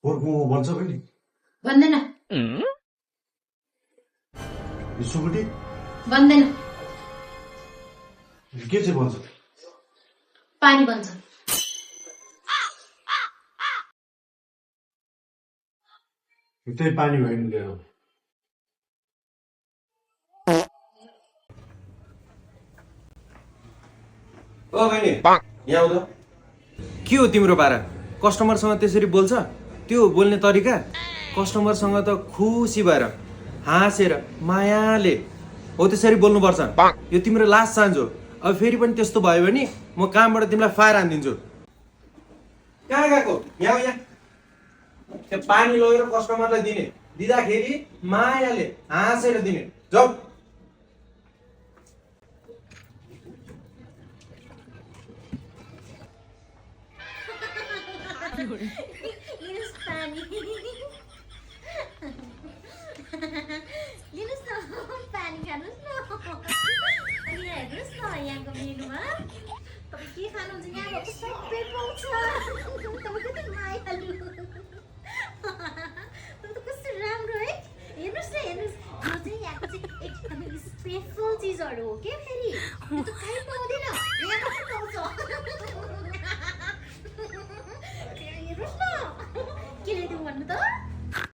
pork momo बन्छ पनि बन्दैन सुकुटी बन्दैन के चाहिँ बन्छ पानी बन्छ त्यही पानी भयो नि लिएर ओ बहिनी यहाँ आउँदा के हो तिम्रो पारा कस्टमरसँग त्यसरी बोल्छ त्यो बोल्ने तरिका कस्टमरसँग त खुसी भएर हाँसेर मायाले हो त्यसरी बोल्नुपर्छ यो तिम्रो लास्ट चान्स हो अब फेरि पनि त्यस्तो भयो भने म कामबाट तिमीलाई फायर हानिदिन्छु कहाँ गएको यहाँ यहाँ त्यो पानी लगेर कस्टमरलाई दिने दिँदाखेरि मायाले हाँसेर दिने जाऊ लिनुहोस् पानी लिनुहोस् न पानी खानुहोस् न अनि यहाँ हेर्नुहोस् न यहाँको मेनुमा तपाईँ के खानुहुन्छ यहाँ भएको सबै पाउँछ तपाईँ कति मायालु तपाईँ त कस्तो राम्रो है हेर्नुहोस् न हेर्नुहोस् यो चाहिँ यहाँको चाहिँ एकदमै स्पेसल चिजहरू हो के फेरि यो त कहीँ पाउँदैन यहाँ मात्रै पाउँछ हेर्नुहोस् न के ल्याइदिउँ भन्नु त